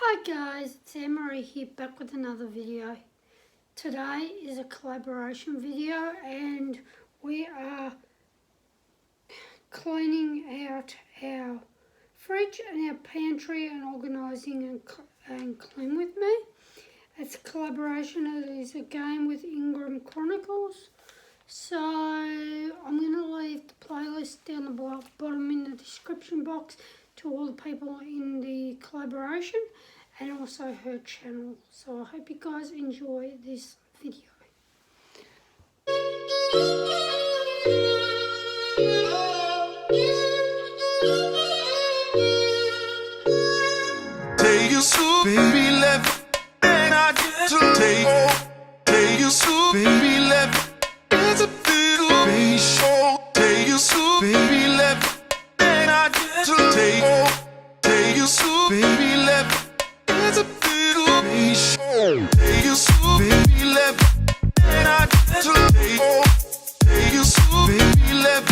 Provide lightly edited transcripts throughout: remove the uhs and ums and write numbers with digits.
Hi guys, it's Anne-Marie here, back with another video. Today is a collaboration video and we are cleaning out our fridge and our pantry and organising and clean with me. It's a collaboration, it is a game with Ingram Chronicles. So I'm going to leave the playlist down the bottom in the description box to all the people in the collaboration and also her channel. So I hope you guys enjoy this video. Take your soup, baby, left, and I get to take your soup, baby, left. It's a little baby show. Take your soup, baby, left, and I get to take your soup, baby, left. It's a little baby show. Take your soup, baby, left, and I get to take your soup, baby, left.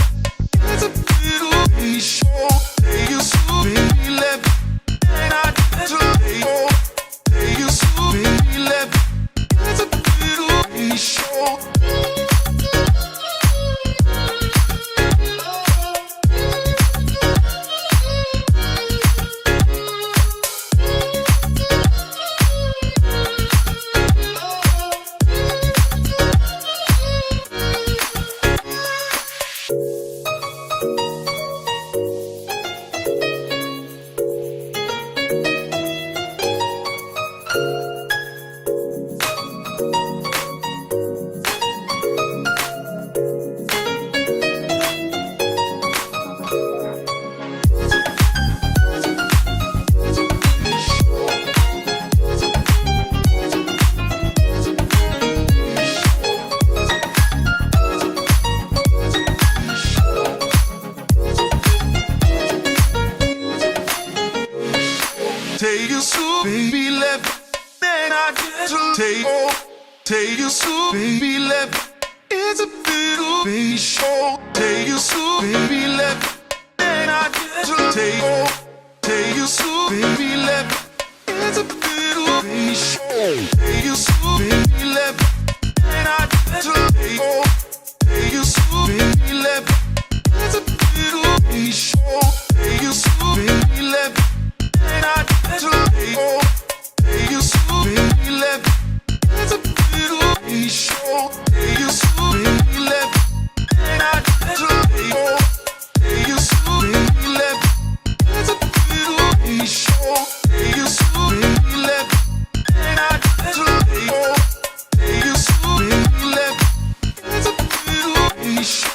It's a little baby show. Take your soup, baby, left, and I get to take your soup, baby, left. It's a little baby show. Take your soup, baby, left, then I get to take your soup, baby, left. It's a little baby show. Take your soup, baby, left, then I get to take your soup, baby, left. It's a little baby show. Take your soup, baby, left, then I get to take your soup, baby, left. It's a little baby show. Take your soup, baby, left. And I get to take your soup, baby, left. It's a little baby show. Take your soup, baby, left. And I get to take your soup, baby, left. It's a little baby show. Take your soup, baby, left. And I get to take your soup, baby, left. It's a little baby show.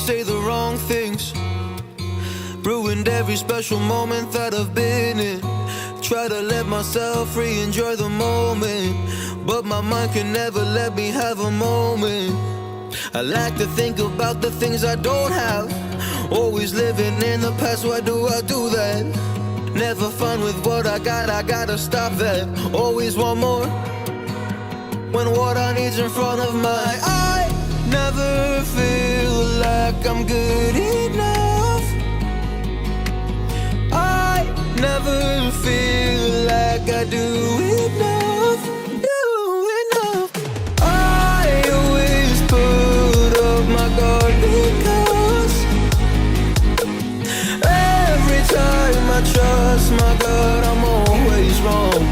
Say the wrong things, ruined every special moment that I've been in. Try to let myself free, enjoy the moment, but my mind can never let me have a moment. I like to think about the things I don't have, always living in the past. Why do I do that? Never fun with what I gotta stop that. Always want more when what I need's in front of my eye. Never feel like I'm good enough. I never feel like I do enough. I always put up my guard because every time I trust my God, I'm always wrong.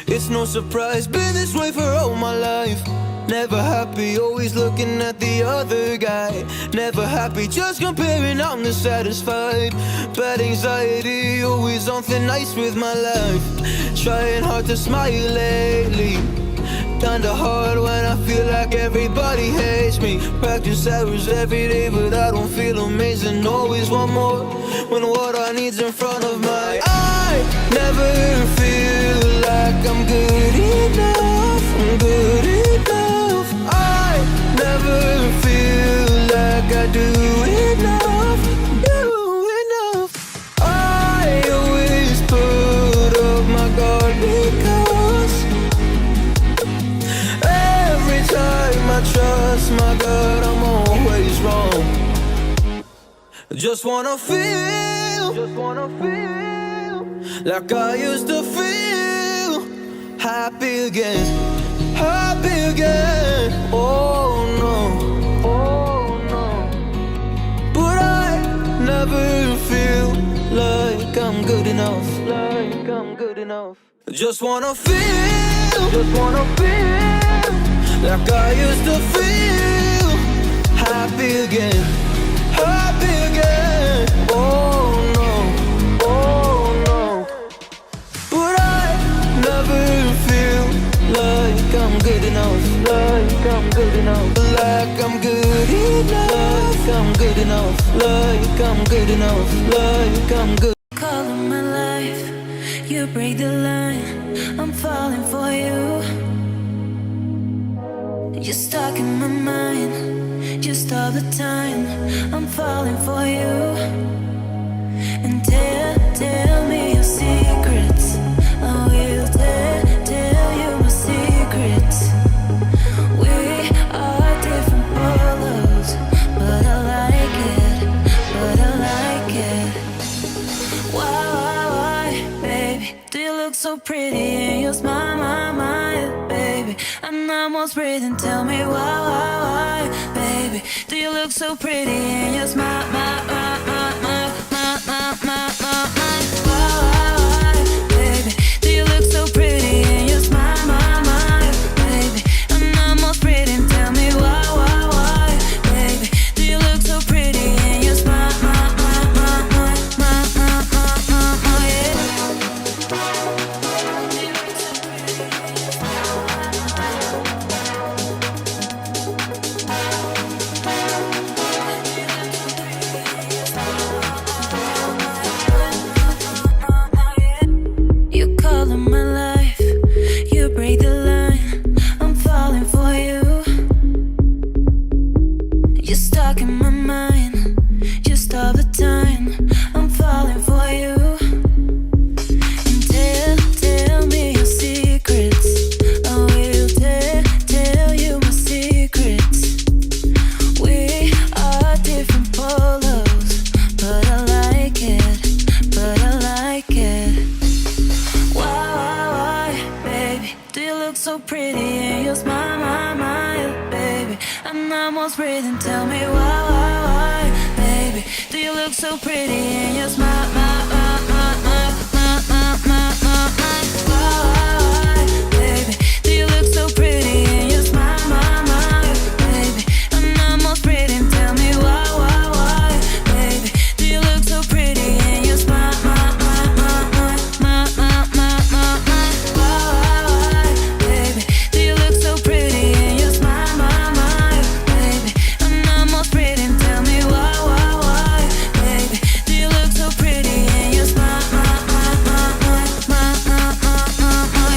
It's no surprise, been this way for all my life. Never happy, always looking at the other guy. Never happy, just comparing, I'm dissatisfied. Bad anxiety, always on thin ice with my life. Trying hard to smile lately, kinda hard when I feel like everybody hates me. Practice hours every day, but I don't feel amazing. Always want more when what I need's in front of my eye. Never feel like I'm good enough. I'm good enough. I never feel like I do enough. I always put up my guard because every time I trust just wanna feel like I used to feel. Happy again, happy again. Oh no, but I never feel like I'm good enough. Just wanna feel like I used to feel. Happy again, happy again. Oh no, but I never feel like I'm good enough. Like I'm good enough. Like I'm good enough. Like I'm good enough. Like I'm good enough. Like I'm good. Call of my life, you break the line. I'm falling for you. You're stuck in my mind, just all the time. I'm falling for you. And tell me your secrets. I will tell you my secrets. We are different polos, but I like it. Why, baby? Do you look so pretty in your smile, baby? I'm almost breathing. Tell me why, baby? Do you look so pretty in your smile, why, baby? Do you look so pretty in your smile, baby? I'm almost breathing. Tell me why, baby? Do you look so pretty in your smile, yeah? You call in my life, you break the line. I'm falling for you. You're stuck in my mind, just all the time. I'm falling for you. And tell me your secrets. I will tell you my secrets. We are different polos, but I like it. Why, baby? Do you look so pretty in your smile, baby? I'm almost breathing. Tell me why, baby? Do you look so pretty in your smile, why, baby? Do you look so pretty in your smile, baby? I'm almost breathing. Tell me why, baby? Do you look so pretty in your smile, baby? Do you look so pretty in your smile, baby? I'm almost breathing. Tell me why, baby? Do you look so pretty in your smile,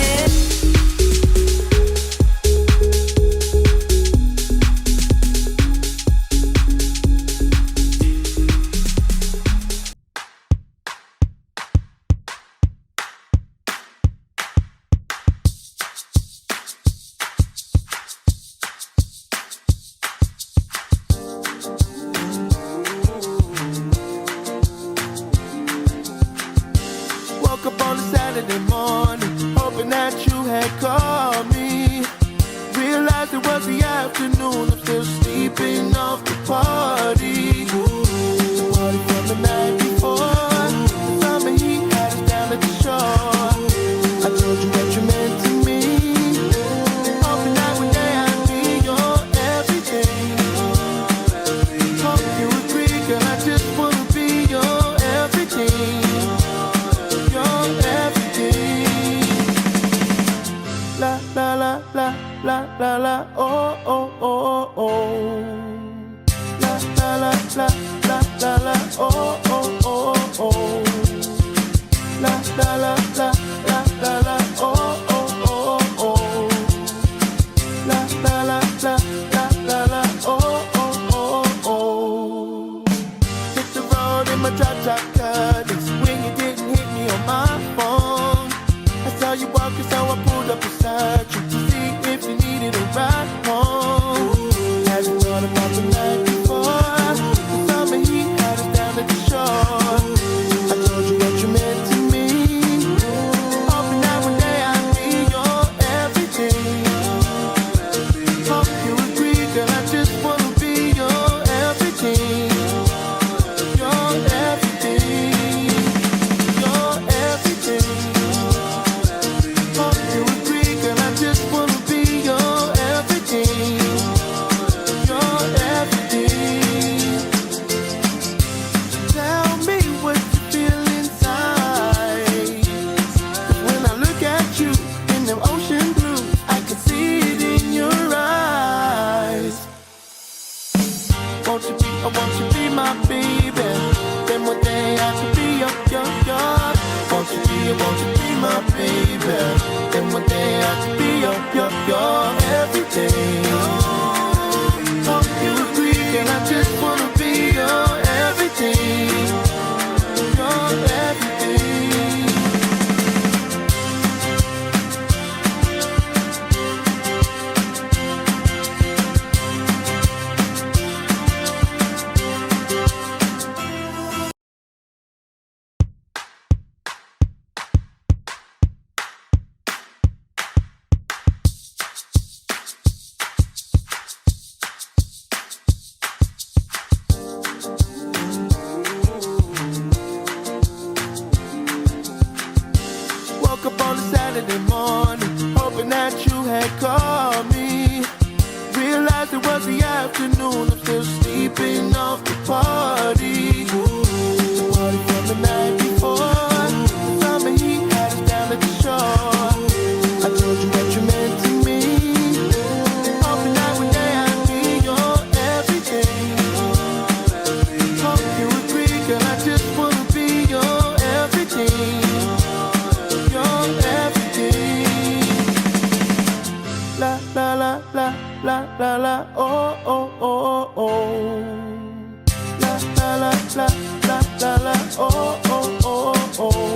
yeah? Woke up on a Saturday morning, hoping that you had called me. Realized it was the afternoon, I'm still sleeping off the party. The party from the night before, the summer heat had us down at the shore. I told you what you meant to me, hoping that one day I'd be your everything. Hope you agree, girl, I just wanna be your everything. La la la la la la la, oh oh oh on a Saturday morning, hoping that you had called me. Realized it was the afternoon, I'm still sleeping off the party. The party from the night before, the summer heat had us down at the shore. I told you what you meant to me, hoping that one day I'd be your everything. Hope you agree, girl, I just wanna be your everything. Your everything. La la la la la la la, oh oh oh oh. La la la la la la la, oh oh oh oh.